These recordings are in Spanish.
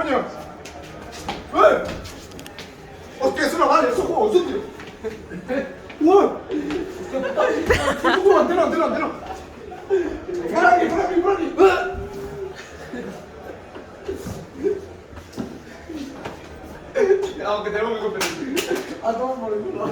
coño! ¡Hostia, eso no vale! ¡Eso es juego sucio! ¡Anteno! ¡Fuera aquí! Aunque tenemos que competir. A tomar por el culo.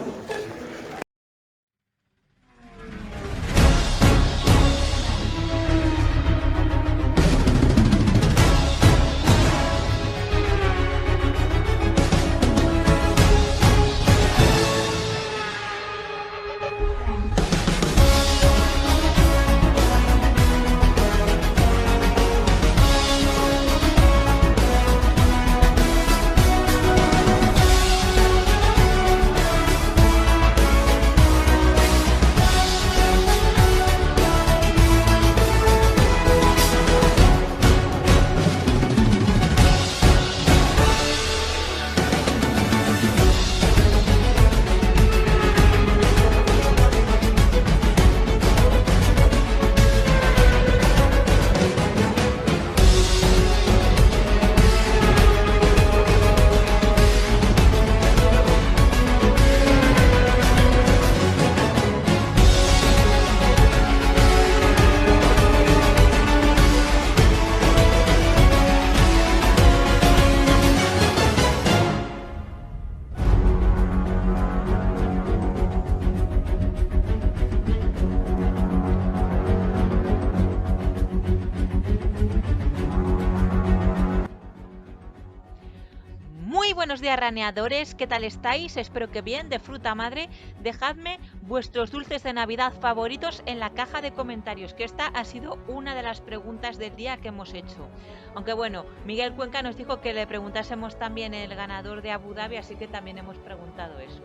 Muy buenos días, raneadores, ¿qué tal estáis? Espero que bien, de fruta madre. Dejadme vuestros dulces de Navidad favoritos en la caja de comentarios, que esta ha sido una de las preguntas del día que hemos hecho. Aunque bueno, Miguel Cuenca nos dijo que le preguntásemos también el ganador de Abu Dhabi, así que también hemos preguntado eso.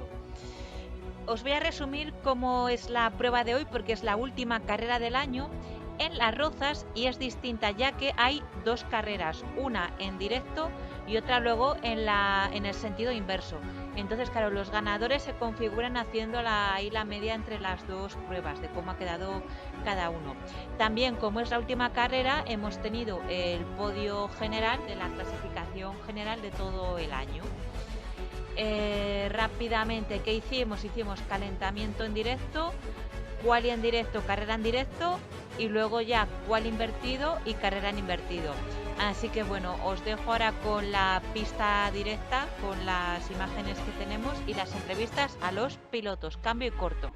Os voy a resumir cómo es la prueba de hoy, porque es la última carrera del año en Las Rozas y es distinta ya que hay dos carreras, una en directo y otra luego en el sentido inverso. Entonces, claro, los ganadores se configuran haciendo ahí la media entre las dos pruebas de cómo ha quedado cada uno. También, como es la última carrera, hemos tenido el podio general de la clasificación general de todo el año. Rápidamente, ¿qué hicimos? Hicimos calentamiento en directo, quali en directo, carrera en directo y luego ya quali invertido y carrera en invertido. Así que bueno, os dejo ahora con la pista directa, con las imágenes que tenemos y las entrevistas a los pilotos. Cambio y corto.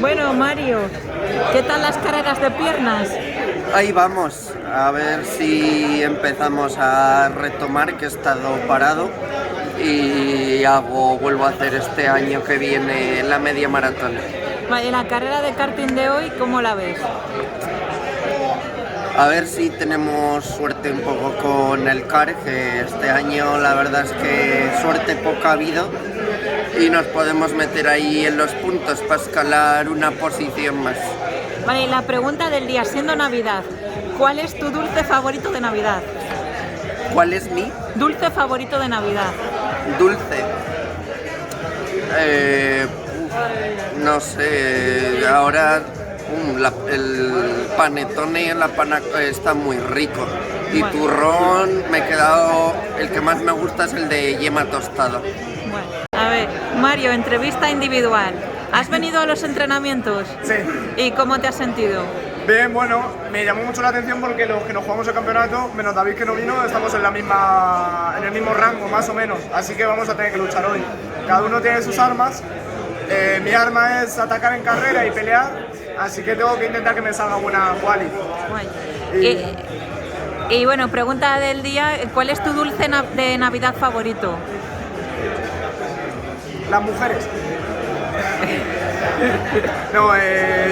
Bueno, Mario, ¿qué tal las carreras de piernas? Ahí vamos, a ver si empezamos a retomar, que he estado parado y vuelvo a hacer este año que viene la media maratón. Vale, la carrera de karting de hoy, ¿cómo la ves? A ver si tenemos suerte un poco con el kart, que este año la verdad es que suerte poca ha habido y nos podemos meter ahí en los puntos para escalar una posición más. Vale, y la pregunta del día, siendo Navidad, ¿cuál es tu dulce favorito de Navidad? ¿Cuál es mi Dulce favorito de Navidad. dulce? No sé, ahora el panetone en la pana está muy rico. Y Bueno. turrón, me he quedado, el que más me gusta es el de yema tostada. Bueno, a ver, Mario, entrevista individual. ¿Has venido a los entrenamientos? Sí. ¿Y cómo te has sentido? Bien, bueno, me llamó mucho la atención porque los que nos jugamos el campeonato, menos David que no vino, estamos en el mismo rango, más o menos. Así que vamos a tener que luchar hoy. Cada uno tiene sus armas. Mi arma es atacar en carrera y pelear, así que tengo que intentar que me salga buena quali. Guay. Y bueno, pregunta del día, ¿cuál es tu dulce de Navidad favorito? las mujeres. No,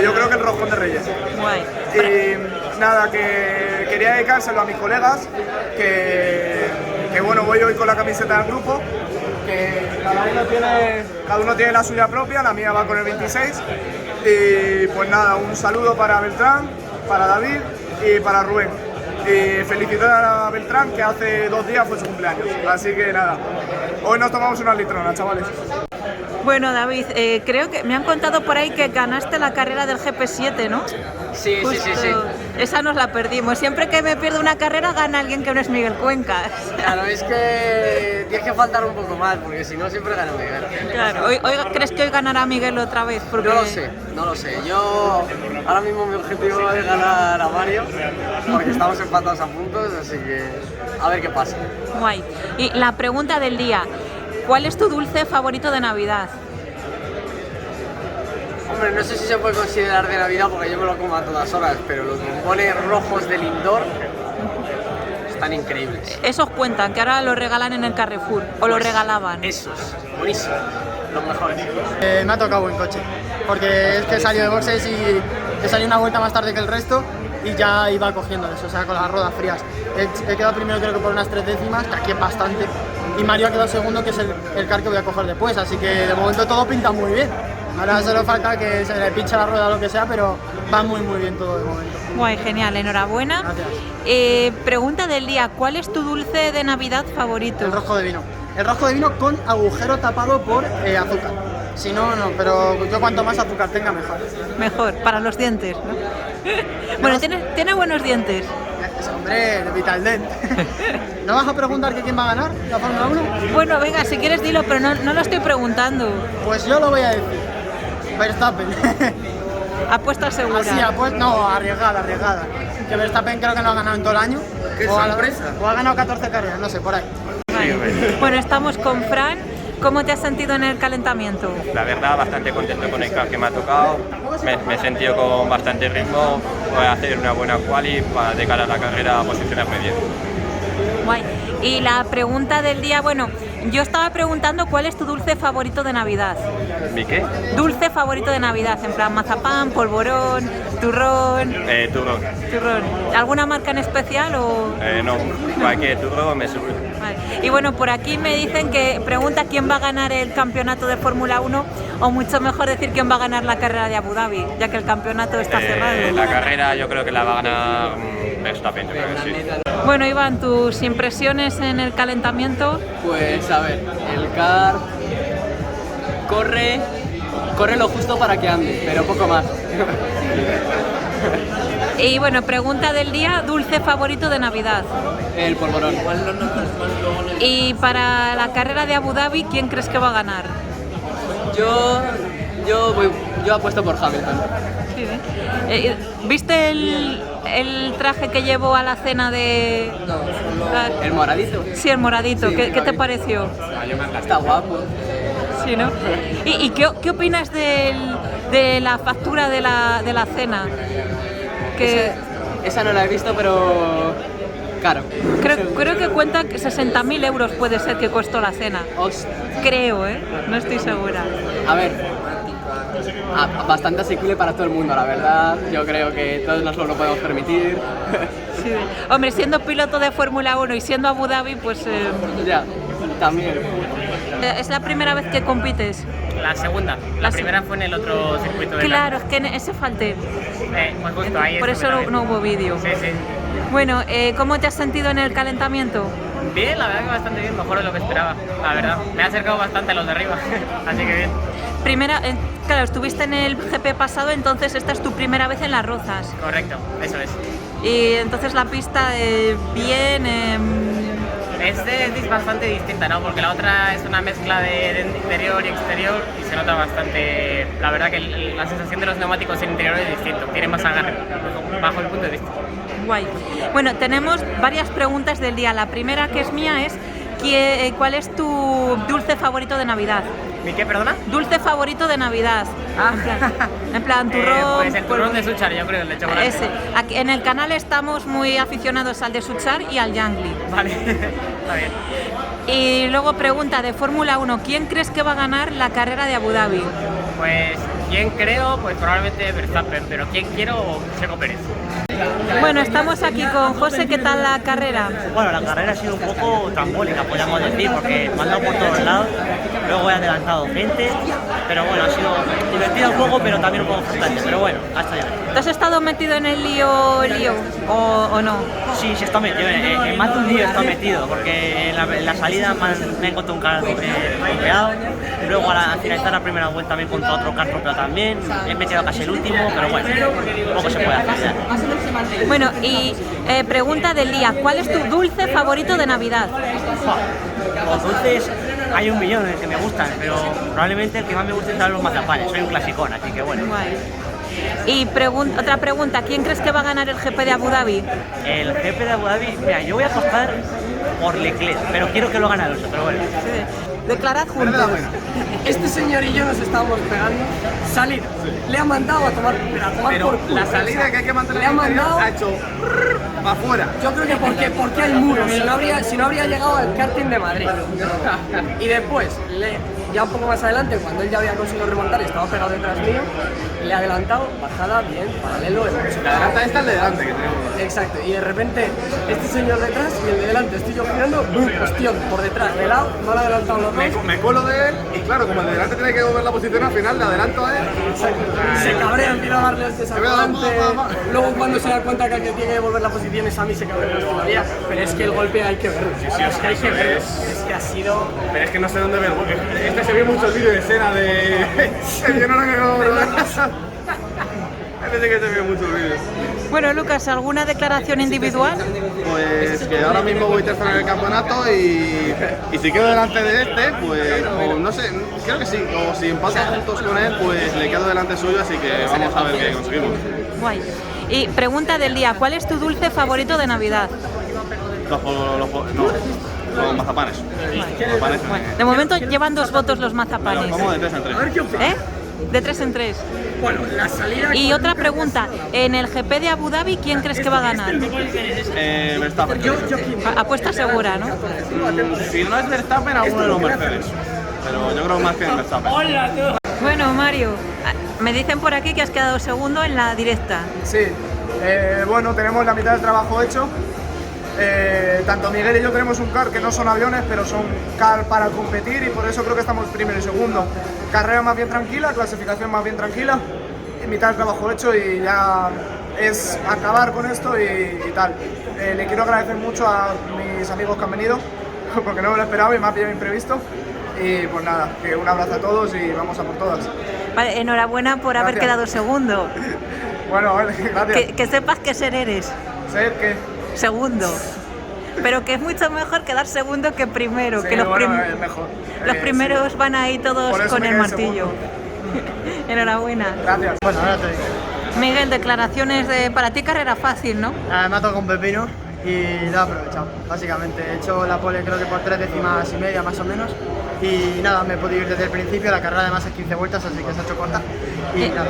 yo creo que el roscón de Reyes. Guay. Y nada, que quería dedicárselo a mis colegas, que bueno, voy hoy con la camiseta del grupo, que cada uno tiene la suya propia, la mía va con el 26. Y pues nada, un saludo para Beltrán, para David y para Rubén. Y felicitar a Beltrán, que hace 2 días fue su cumpleaños. Así que nada, hoy nos tomamos unas litronas, chavales. Bueno, David, creo que me han contado por ahí que ganaste la carrera del GP7, ¿no? Sí. Esa nos la perdimos. Siempre que me pierdo una carrera gana alguien que no es Miguel Cuenca. Claro, es que tienes que faltar un poco más, porque si no siempre gana Miguel. Claro. ¿Crees que hoy ganará Miguel otra vez? Porque... No lo sé. Yo ahora mismo mi objetivo es ganar a Mario, porque estamos empatados a puntos, así que a ver qué pasa. Guay. Y la pregunta del día, ¿cuál es tu dulce favorito de Navidad? Hombre, no sé si se puede considerar de Navidad porque yo me lo como a todas horas, pero los bombones rojos del Lindor están increíbles. Esos cuentan, que ahora los regalan en el Carrefour, o los regalaban. Esos, buenísimos, los mejores. Me ha tocado buen coche, porque es que he salido de boxes y he salido una vuelta más tarde que el resto y ya iba cogiendo eso, o sea, con las ruedas frías. He quedado primero creo que por unas 3 décimas, que aquí es bastante, y Mario ha quedado segundo, que es el car que voy a coger después, así que de momento todo pinta muy bien. Ahora solo falta que se le pinche la rueda o lo que sea, pero va muy bien todo de momento. Guay, genial, enhorabuena. Gracias. Pregunta del día, ¿cuál es tu dulce de Navidad favorito? El rojo de vino. El rojo de vino con agujero tapado por azúcar. Si no, no, pero yo cuanto más azúcar tenga, mejor. Mejor, para los dientes, ¿no? Bueno, tiene buenos dientes. Hombre, de Vitaldent. ¿No vas a preguntar que quién va a ganar la Fórmula 1? Bueno, venga, si quieres dilo, pero no lo estoy preguntando. Pues yo lo voy a decir. Verstappen. Apuesta segura. Así, no, arriesgada. Que Verstappen creo que no ha ganado en todo el año. ¡Qué sorpresa! O ha ganado 14 carreras, no sé, por ahí. Vale. Bueno, estamos con Fran. ¿Cómo te has sentido en el calentamiento? La verdad, bastante contento con el car que me ha tocado. Me he sentido con bastante ritmo. Voy a hacer una buena quali para de cara a la carrera posicionarme bien. Guay. Y la pregunta del día, bueno, yo estaba preguntando cuál es tu dulce favorito de Navidad. ¿Mi qué? Dulce favorito de Navidad, en plan mazapán, polvorón, turrón. Turrón. Turrón. ¿Alguna marca en especial o...? No, cualquier turrón me sube. Vale. Y bueno, por aquí me dicen que pregunta quién va a ganar el campeonato de Fórmula 1, o mucho mejor decir quién va a ganar la carrera de Abu Dhabi, ya que el campeonato está cerrado. La carrera yo creo que la va a ganar Verstappen, yo creo que sí. Bueno, Iván, tus impresiones en el calentamiento. Pues a ver, el car corre lo justo para que ande, pero poco más. Y bueno, pregunta del día, dulce favorito de Navidad. El polvorón. Y para la carrera de Abu Dhabi, ¿quién crees que va a ganar? Yo apuesto por Hamilton. Sí, ¿eh? ¿Viste el traje que llevó a la cena de...? ¿El moradito? Sí, el moradito. Sí, ¿Qué te pareció? Está guapo. Sí, ¿no? ¿Y qué opinas de la factura de la cena? Esa no la he visto, pero caro. Creo que cuenta que 60.000 euros puede ser que costó la cena. Creo, ¿eh? No estoy segura. A ver, bastante asequible para todo el mundo, la verdad. Yo creo que todos nos lo podemos permitir. Sí. Hombre, siendo piloto de Fórmula 1 y siendo Abu Dhabi, pues... Ya, también. ¿Es la primera vez que compites? La segunda. La primera fue en el otro circuito de Claro, es que en ese falté. pues justo ahí. Por eso no hubo vídeo. Sí. Bueno, ¿cómo te has sentido en el calentamiento? Bien, la verdad que bastante bien, mejor de lo que esperaba, la verdad. Me ha acercado bastante a los de arriba, así que bien. Claro, estuviste en el GP pasado, entonces esta es tu primera vez en Las Rozas. Correcto, eso es. Y entonces la pista bien... Es bastante distinta, ¿no? Porque la otra es una mezcla de interior y exterior y se nota bastante... La verdad que la sensación de los neumáticos en interior es distinto, tiene más agarre, bajo el punto de vista. Guay. Bueno, tenemos varias preguntas del día. La primera, que es mía, es ¿Cuál es tu dulce favorito de Navidad? ¿Mi qué, perdona? Dulce favorito de Navidad. Ah. En plan turrón. Pues el turrón de Suchar, yo creo, el de chocolate. Ese. Aquí, en el canal estamos muy aficionados al de Suchar y al Yangli. Vale, está bien. Y luego pregunta de Fórmula 1, ¿quién crees que va a ganar la carrera de Abu Dhabi? Pues, ¿quién creo? Pues probablemente Verstappen, pero ¿quién quiero? Checo Pérez. Bueno, estamos aquí con José, ¿qué tal la carrera? Bueno, la carrera ha sido un poco trambólica, podríamos decir, porque me han dado por todos lados, luego he adelantado gente, pero bueno, ha sido divertida un poco, pero también un poco frustrante, pero bueno, hasta ya. ¿Te has estado metido en el lío o no? Sí, sí está metido, en más de un lío está metido, porque en la salida me he encontrado un carro tropeado, luego al finalizar la primera vuelta me he encontrado otro carro tropeado también, he metido casi el último, pero bueno, poco se puede hacer ya. Bueno, y pregunta del día, ¿cuál es tu dulce favorito de Navidad? Los dulces hay un millón que me gustan, pero probablemente el que más me gusta son los mazapanes, soy un clasicón, así que bueno. Guay. Y otra pregunta, ¿quién crees que va a ganar el GP de Abu Dhabi? El GP de Abu Dhabi, mira, yo voy a apostar por Leclerc, pero quiero que lo gane Alonso, pero bueno. Declarad juntos. Este señor y yo nos estábamos pegando. Salir. Le ha mandado a tomar por culo. La salida que hay que mantener Le ha mandado. ha hecho para afuera. Yo creo que porque hay muros, si no habría llegado al karting de Madrid. Y después, ya un poco más adelante, cuando él ya había conseguido remontar y estaba pegado detrás mío, le ha adelantado, bajada, bien, paralelo. La adelanta esta es de delante que tenemos. Exacto, y de repente este señor detrás y el de delante estoy yo girando, hostión, por detrás, de lado, no le ha adelantado los dos. Me cuelo de él y claro, como el de delante tiene que volver la posición al final, le adelanto a él. Se cabrea, empieza a darle este saltante. Luego cuando se da cuenta que el que tiene que volver la posición es a mí, se cabrea más todavía. Pero es que el golpe hay que verlo. Sí, es que hay que verlo. Es que ha sido... Pero es que no sé dónde ver, porque este se vio mucho el vídeo de escena de... Yo no lo que Este sí que se vio mucho el vídeo. Bueno, Lucas, ¿alguna declaración individual? Pues que ahora mismo voy tercero en el campeonato y si quedo delante de este, pues o no sé, creo que sí, o si empato puntos con él, pues le quedo delante suyo, así que vamos a ver qué conseguimos. Guay. Y pregunta del día, ¿cuál es tu dulce favorito de Navidad? Los mazapanes. De momento llevan 2 votos los mazapanes. Vamos de 3 en 3. ¿Eh? De 3 en 3. Bueno, la salida... Y otra pregunta, en el GP de Abu Dhabi, ¿quién crees que va a ganar? Verstappen. Apuesta segura, ¿no? Si no es Verstappen, alguno de los Mercedes. Pero yo creo más que en Verstappen. Bueno, Mario, me dicen por aquí que has quedado segundo en la directa. Sí, bueno, tenemos la mitad del trabajo hecho. Tanto Miguel y yo tenemos un car que no son aviones, pero son car para competir y por eso creo que estamos primero y segundo. Carrera más bien tranquila, clasificación más bien tranquila, y mitad del trabajo hecho y ya es acabar con esto y tal. Le quiero agradecer mucho a mis amigos que han venido, porque no me lo esperaba y me ha pillado imprevisto. Y pues nada, que un abrazo a todos y vamos a por todas. Vale, enhorabuena por haber quedado segundo. Bueno, vale, gracias. Que sepas qué ser eres. ¿Ser qué? Segundo. Pero que es mucho mejor quedar segundo que primero. Sí, que los, bueno, es mejor. los primeros sí. van ahí todos Por eso con me el quedé martillo. Enhorabuena. Gracias. Bueno, ahora te digo. Miguel, declaraciones de... Para ti carrera fácil, ¿no? Me ha tocado un pepino y lo he aprovechado, básicamente. He hecho la pole creo que por 3 décimas y media más o menos. Y nada, me he podido ir desde el principio, la carrera además es 15 vueltas, así que se ha hecho corta. Y nada,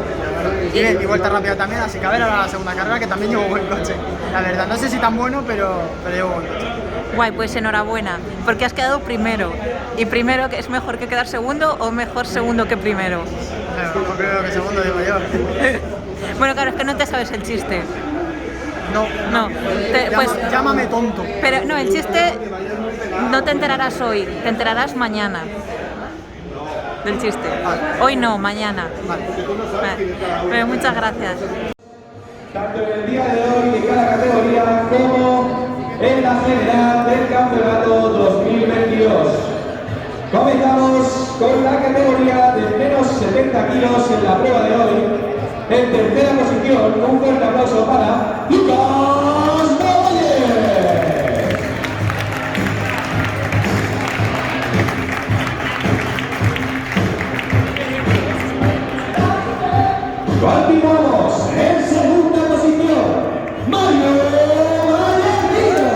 y vuelta rápida también, así que a ver ahora la segunda carrera, que también llevo buen coche. La verdad, no sé si tan bueno, pero llevo buen coche. Guay, pues enhorabuena, porque has quedado primero. ¿Y primero que es mejor que quedar segundo o mejor segundo que primero? Mejor primero que segundo, digo yo. Bueno, claro, es que no te sabes el chiste. No. Pues, Llámame tonto. pero no, el chiste no te enterarás hoy, te enterarás mañana del chiste. Vale. Hoy no, mañana. Vale. Pero muchas gracias. Tanto en el día de hoy de cada categoría como en la general del campeonato 2022. Comenzamos con la categoría de menos 70 kilos en la prueba de hoy. En tercera posición, un fuerte aplauso para Lucas Valle. Continuamos en segunda posición, Mario Valentino.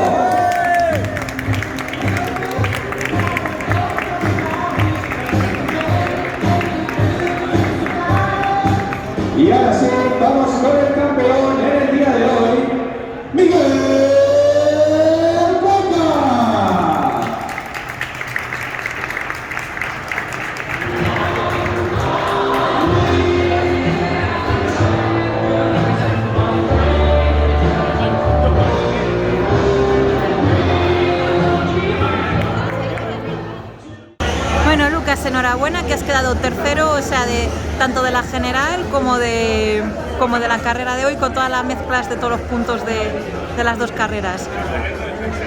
digas enhorabuena, que has quedado tercero, o sea, tanto de la general como de la carrera de hoy, con todas las mezclas de todos los puntos de las dos carreras.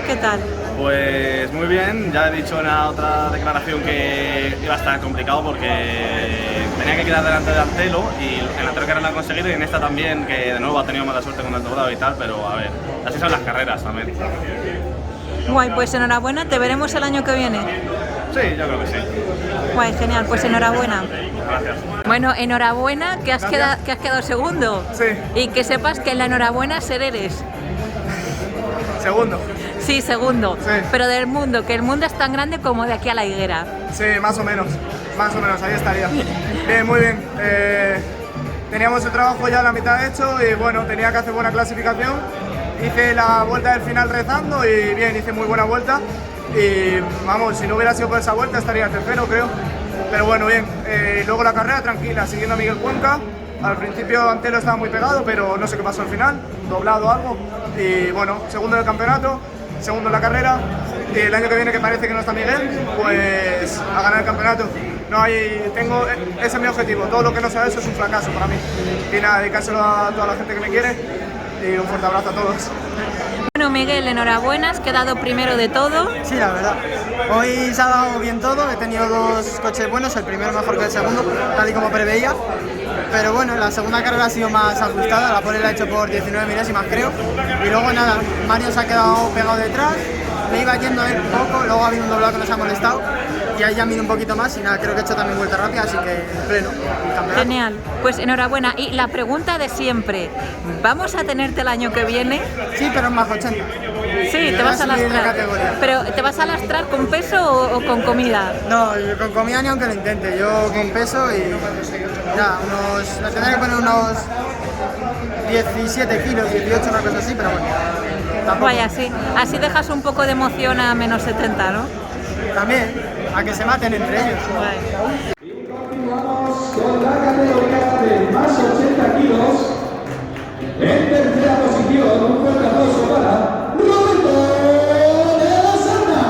¿Qué tal? Pues muy bien, ya he dicho en la otra declaración que iba a estar complicado porque tenía que quedar delante de Antelo y en la otra carrera lo ha conseguido y en esta también, que de nuevo ha tenido mala suerte con el doblado y tal, pero a ver, así son las carreras también. Guay, pues enhorabuena, ¿te veremos el año que viene? Sí, yo creo que sí. Guay, genial, pues enhorabuena. Gracias. Bueno, enhorabuena que has quedado segundo. Sí. Y que sepas que en la enhorabuena ser eres. Segundo. Sí, segundo. Sí. Pero del mundo, que el mundo es tan grande como de aquí a la higuera. Sí, más o menos, ahí estaría. Bien, muy bien. Teníamos el trabajo ya a la mitad hecho y bueno, tenía que hacer buena clasificación. Hice la vuelta del final rezando y bien, hice muy buena vuelta. Y vamos, si no hubiera sido por esa vuelta estaría tercero, creo. Pero bueno, bien. Luego la carrera tranquila, siguiendo a Miguel Cuenca. Al principio Antelo estaba muy pegado, pero no sé qué pasó al final, doblado algo. Y bueno, segundo del campeonato, segundo en la carrera. Y el año que viene, que parece que no está Miguel, pues a ganar el campeonato. Ese es mi objetivo. Todo lo que no sea eso es un fracaso para mí. Y nada, dedicárselo a toda la gente que me quiere. Y un fuerte abrazo a todos. Bueno, Miguel, enhorabuena, has quedado primero de todo. Sí, la verdad. Hoy se ha dado bien todo, he tenido dos coches buenos, el primero mejor que el segundo, tal y como preveía. Pero bueno, la segunda carrera ha sido más ajustada, la pole la he hecho por 19 milésimas creo. Y luego nada, Mario se ha quedado pegado detrás, me iba yendo él un poco, luego ha habido un doblado que nos ha molestado. Y ahí ya mido un poquito más y nada, creo que he hecho también vuelta rápida, así que en pleno. Genial, pues enhorabuena. Y la pregunta de siempre, ¿vamos a tenerte el año que viene? Sí, pero en más 80. Sí, te vas a lastrar. ¿Pero te vas a lastrar con peso o con comida? No, con comida ni aunque lo intente, yo con peso y nada, me tendré que poner unos 17 kilos, 18, una cosa así, pero bueno. Vaya, así dejas un poco de emoción a menos 70, ¿no? También, a que se maten entre ellos. Y continuamos con la categoría de más 80 kilos. En tercera posición, un fuerte aplauso para Roberto de la Serna.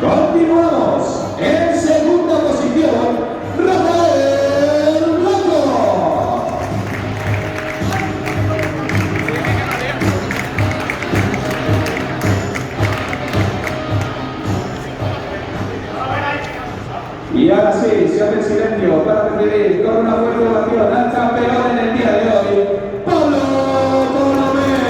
Continuamos. En segunda posición, Rafael Blanco. Y ahora sí, se hace silencio para recibir con una fuerte ovación al campeón en el día de hoy, Pablo Colomer.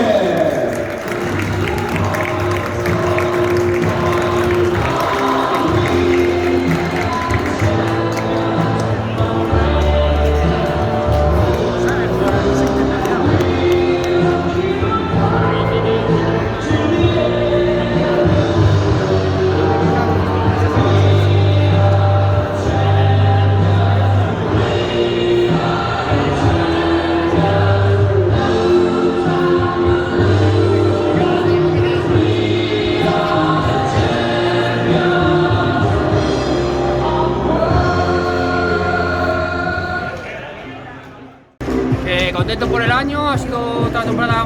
Contento por el año, ha sido otra temporada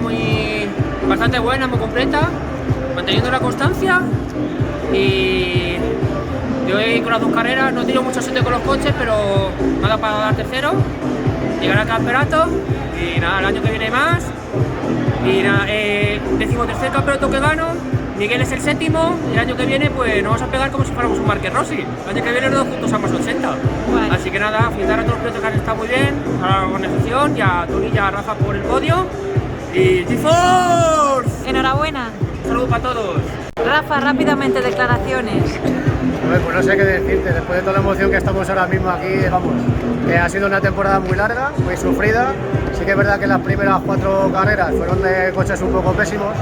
bastante buena, muy completa, manteniendo la constancia y yo he ido con las dos carreras, no he tenido mucha suerte con los coches, pero me ha dado para dar tercero, llegar al campeonato y nada, el año que viene más y nada, 13º campeonato que gano, Miguel es el séptimo y el año que viene pues nos vamos a pegar como si fuéramos un Marquez Rossi, el año que viene los dos juntos a más 80. Bueno. Así que nada, felicitar a todos los pilotos que han estado muy bien, a la organización y a Tony y a Rafa por el podio. Y GeForce. Enhorabuena. Un saludo para todos. Rafa, rápidamente, declaraciones. Pues no sé qué decirte, después de toda la emoción que estamos ahora mismo aquí, vamos, que ha sido una temporada muy larga, muy sufrida. Sí que es verdad que las primeras 4 carreras fueron de coches un poco pésimos,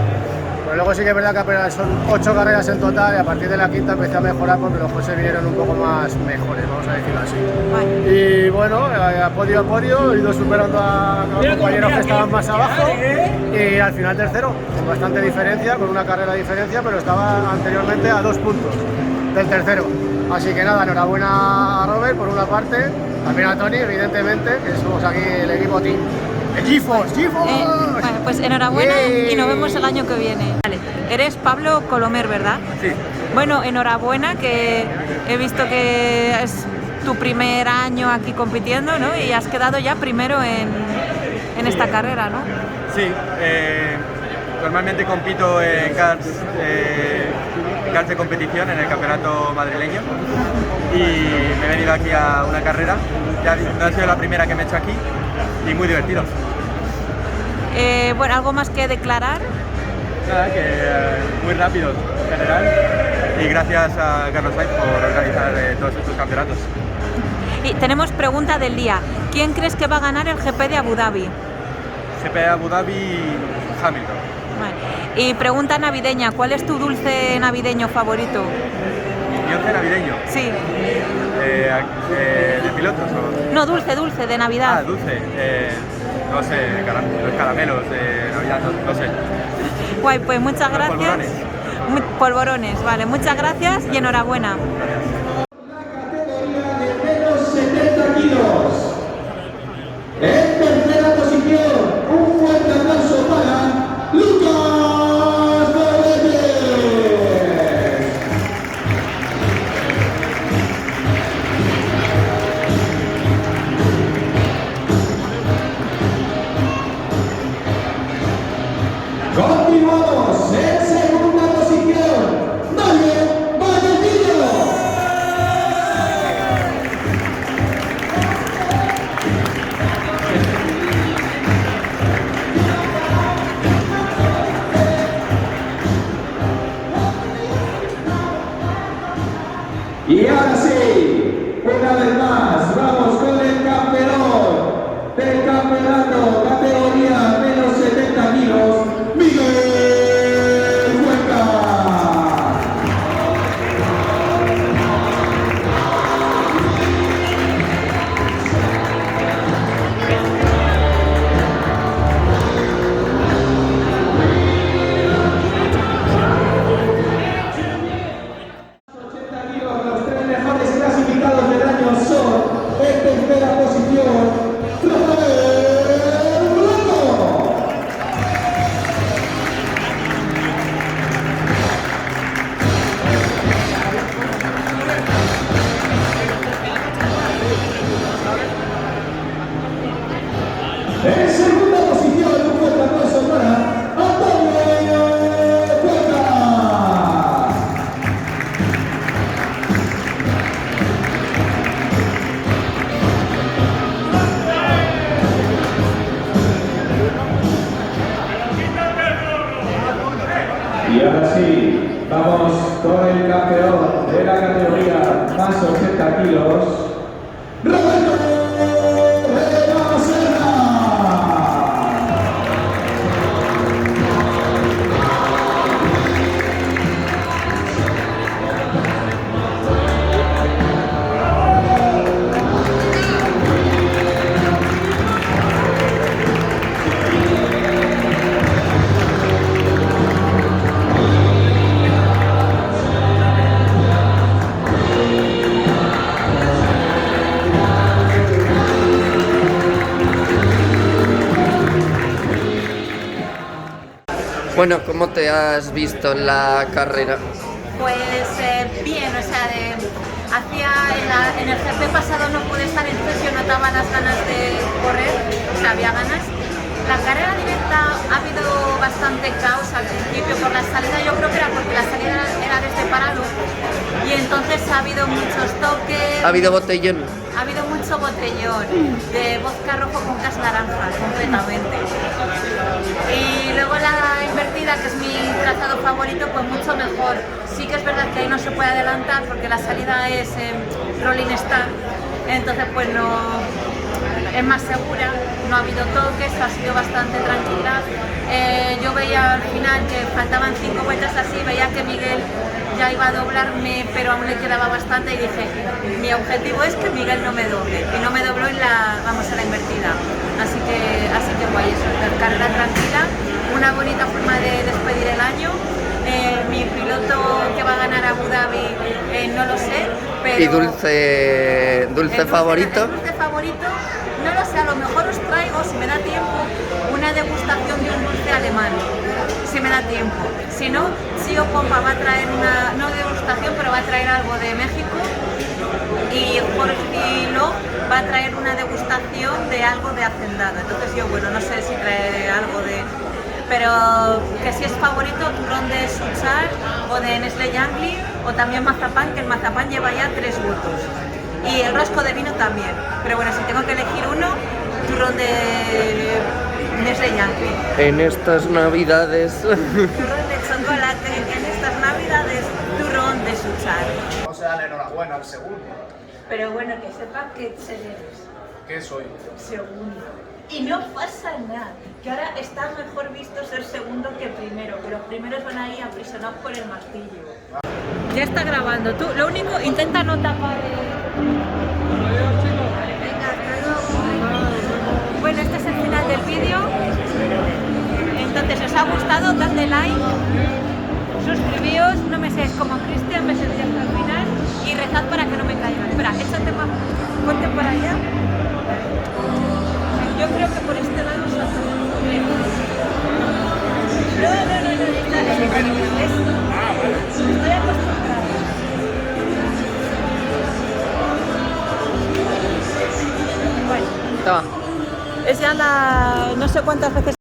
pero luego sí que es verdad que apenas son 8 carreras en total y a partir de la quinta empecé a mejorar porque los coches vinieron un poco más mejores, vamos a decirlo así. Y bueno, a podio, he ido superando a compañeros que estaban más abajo y al final tercero, con bastante diferencia, con una carrera de diferencia, pero estaba anteriormente a 2 puntos. del tercero. Así que nada, enhorabuena a Robert por una parte, también a Tony, evidentemente, que somos aquí el equipo team. ¡El GeForce! Bueno, pues enhorabuena y nos vemos el año que viene. Vale. Eres Pablo Colomer, ¿verdad? Sí. Bueno, enhorabuena, que he visto que es tu primer año aquí compitiendo, ¿no? Y has quedado ya primero en esta carrera, ¿no? Sí, normalmente compito en karts de competición en el campeonato madrileño y me he venido aquí a una carrera. Ya no ha sido la primera que me he hecho aquí y muy divertido. Bueno, ¿algo más que declarar? Nada, que muy rápido en general y gracias a Carlos Sainz por organizar todos estos campeonatos. Y tenemos pregunta del día. ¿Quién crees que va a ganar el GP de Abu Dhabi? GP de Abu Dhabi, Hamilton. Vale. Y pregunta navideña. ¿Cuál es tu dulce navideño favorito? ¿Mi dulce navideño? Sí. ¿De pilotos o...? No, dulce, de Navidad. Ah, dulce. No sé, los caramelos de Navidad, no sé. Guay, pues muchas gracias. Polvorones. Polvorones, vale. Muchas gracias y enhorabuena. Menos 70 kilos. En tercera posición, un fuerte aplauso para Lucas Rodríguez. Continuamos en segunda posición, Daniel Vallecillo. Y ahora sí, una vez más, vamos con el campeón del campeonato, categoría menos 70 kilos, Miguel Cuenca. Los tres mejores clasificados del año son, en tercera posición, Rafael Blanco. En segunda posición, un fuerte aplauso para Antonio Cuenca. Y ahora sí, vamos con el campeón de la categoría más 80 kilos, Roberto Serra. Bueno, ¿cómo te has visto en la carrera? Pues bien, o sea, en el GP pasado no pude estar, entonces yo notaba las ganas de correr, o sea, había ganas. La carrera directa ha habido bastante caos al principio por la salida, yo creo que era porque la salida era desde Paralo y entonces ha habido muchos toques. ¿Ha habido botellón? Ha habido mucho botellón de vodka rojo con gas naranja, completamente. Y luego la invertida, que es mi trazado favorito, pues mucho mejor. Sí que es verdad que ahí no se puede adelantar porque la salida es Rolling Star, entonces pues no es más segura, no ha habido toques, ha sido bastante tranquila. Yo veía al final que faltaban 5 vueltas así, veía que Miguel ya iba a doblarme, pero aún le quedaba bastante y dije, mi objetivo es que Miguel no me doble, y no me dobló en la invertida. Así que guay, eso, carrera tranquila, una bonita forma de despedir el año Mi piloto que va a ganar Abu Dhabi no lo sé, pero... ¿Y dulce favorito? El dulce favorito, no lo sé, a lo mejor os traigo, si me da tiempo, una degustación de un dulce alemán, si me da tiempo. Si no, Sio Pompa va a traer una, no degustación, pero va a traer algo de México, y Jorge Lo va a traer una degustación de algo de Hacendado. Entonces yo, bueno, no sé si trae algo de... Pero que si es favorito, turrón de Suchar o de Nestlé Yangli, o también mazapán, que el mazapán lleva ya 3 votos. Y el rosco de vino también. Pero bueno, si tengo que elegir uno, turrón de Nestlé Yangli. En estas navidades. Turrón de chocolate, en estas navidades, turrón de Suchar. No se dan enhorabuena al segundo. Pero bueno, que sepa que eres. ¿Qué soy? Segundo. Y no pasa nada, que ahora está mejor visto ser segundo que primero, que los primeros van ahí aprisionados por el martillo. Ya está grabando, tú lo único, intenta no tapar Venga, hasta luego. Bueno, este es el final del vídeo. Entonces, si os ha gustado, dadle like, suscribíos, no me seáis como Cristian, me sentéis hasta el final y rezad para que no me caiga. Espera, échate más, ponte para allá. Yo creo que por este lado salta. No, estoy acostumbrada. Bueno, es ya la... no sé cuántas veces